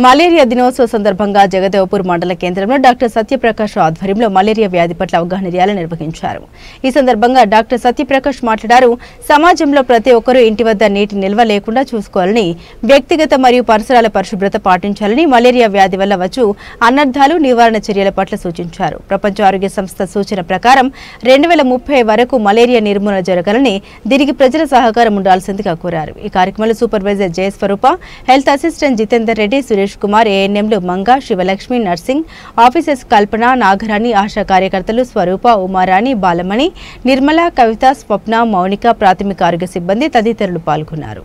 Malaria దినోత్సవ సందర్భంగా జగదేవపూర్ మండల కేంద్రంలో డాక్టర్ సత్యప్రకాష్ ఆధ్వర్యంలో మలేరియా వ్యాధి పట్ల అవగాహన ర్యాలీ నిర్వహించారు. ఈ సందర్భంగా డాక్టర్ సత్యప్రకాష్ మాట్లాడారు. సమాజంలో ప్రతి ఒక్కరూ ఇంటి వద్ద నీటి నిల్వ లేకుండా చూసుకోవాలని, వ్యక్తిగత మరియు పరిసరాల పరిశుభ్రత పాటించాలని, మలేరియా వ్యాధి వల్ల వచ్చు అనర్థాలు నివారణ చర్యల పట్ల సూచించారు. ప్రపంచ ఆరోగ్య సంస్థ సూచన ప్రకారం 2030 వరకు మలేరియా నిర్మూలన జరగాలని, దీనికి ప్రజల సహకారం ఉండాల్సిందిగా కోరారు. ఈ కార్యక్రమంలో supervisor Jayaswarupa, health assistant Jitender Reddy, Suresh Kumar, ఏఎన్ఎంలు మంగా, శివలక్ష్మి, నర్సింగ్ ఆఫీసర్స్ కల్పన, నాగరాణి, ఆశా కార్యకర్తలు స్వరూప, ఉమారాణి, బాలమణి, నిర్మల, కవిత, స్వప్న, మౌనిక, ప్రాథమిక ఆరోగ్య సిబ్బంది తదితరులు పాల్గొన్నారు.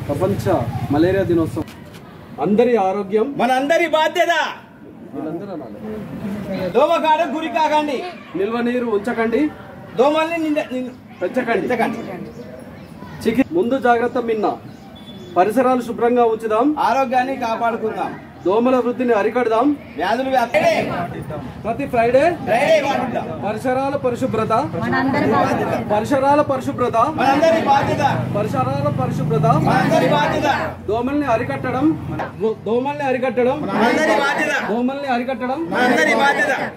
ప్రపంచ మలేరియా దినోత్సవం అందరి ఆరోగ్యం మనందరి బాధ్యత. దోమకాడ గురి కాకండి, నిల్వ నీరు ఉంచకండి, దోమల్ని పెంచకండి. ముందు జాగ్రత్త మిన్న పరిసరాలు శుభ్రంగా ఉంచుదాం, ఆరోగ్యాన్ని కాపాడుకుందాం, దోమల వృద్ధిని అరికడదాం, వ్యాధులు ప్రతి ఫ్రైడే పరిసరాల పరిశుభ్రత పరిసరాల పరిశుభ్రత దోమల్ని అరికట్టడం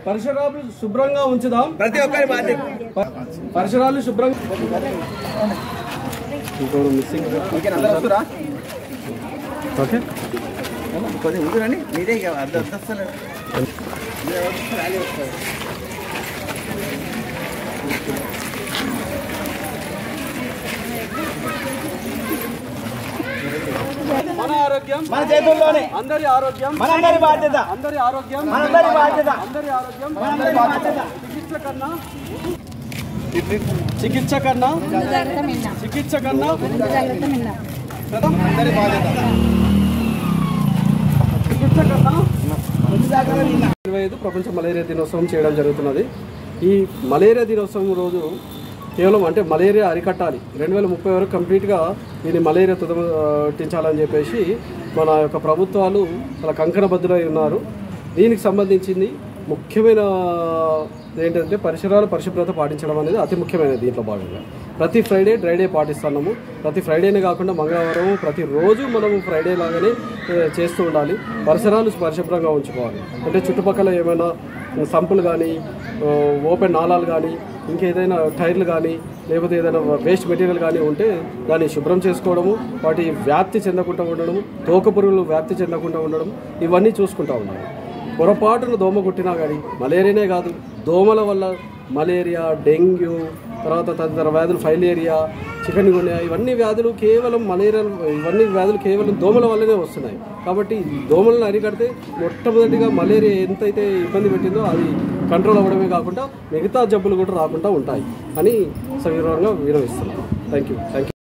పరిసరాలు శుభ్రంగా ఉంచుదాం, ప్రతి ఒక్కరి బాధ్యత. పరిసరాలు శుభ్రంగా ఓకే కొంచెం ఉంటుందండి, మీరే అర్థం. మన ఆరోగ్యం మన చేతుల్లోనే, అందరి ఆరోగ్యం మనందరి బాధ్యత. అందరి ఆరోగ్యం మనందరి బాధ్యత. అందరి ఆరోగ్యం మనందరి బాధ్యత. చికిత్స కన్నా అందరి బాధ్యత. 25 ప్రపంచ మలేరియా దినోత్సవం చేయడం జరుగుతున్నది. ఈ మలేరియా దినోత్సవం రోజు కేవలం అంటే మలేరియా అరికట్టాలి, 2030 వరకు కంప్లీట్గా దీన్ని మలేరియా తుదముట్టించాలని చెప్పేసి మన యొక్క ప్రభుత్వాలు చాలా కంకణబద్ధులై ఉన్నారు. దీనికి సంబంధించింది ముఖ్యమైన ఏంటంటే పరిసరాల పరిశుభ్రత పాటించడం అనేది అతి ముఖ్యమైనది. దీంట్లో భాగంగా ప్రతి ఫ్రైడే డ్రై డే పాటిస్తున్నాము. ప్రతి ఫ్రైడేనే కాకుండా మంగళవారం ప్రతిరోజు మనము ఫ్రైడే లాగానే చేస్తూ ఉండాలి. పరిసరాలు పరిశుభ్రంగా ఉంచుకోవాలి. అంటే చుట్టుపక్కల ఏమైనా సంపులు కానీ, ఓపెన్ నాళాలు కానీ, ఇంకేదైనా టైర్లు కానీ, లేకపోతే ఏదైనా వేస్ట్ మెటీరియల్ కానీ ఉంటే దాన్ని శుభ్రం చేసుకోవడము, వాటి వ్యాప్తి చెందకుండా ఉండడము, తోకపురుగులు వ్యాప్తి చెందకుండా ఉండడం, ఇవన్నీ చూసుకుంటూ ఉండాలి. పొరపాటును దోమ కుట్టినా కానీ మలేరియానే కాదు, దోమల వల్ల మలేరియా, డెంగ్యూ, తర్వాత తదితర వ్యాధులు, ఫైలేరియా, చికెన్ గున్యా, ఇవన్నీ వ్యాధులు కేవలం కేవలం దోమల వల్లనే వస్తున్నాయి. కాబట్టి దోమలను అరికడితే మొట్టమొదటిగా మలేరియా ఎంతైతే ఇబ్బంది పెట్టిందో అది కంట్రోల్ అవ్వడమే కాకుండా మిగతా జబ్బులు కూడా రాకుండా ఉంటాయి అని సవివరంగా వివరిస్తున్నాను. Thank you.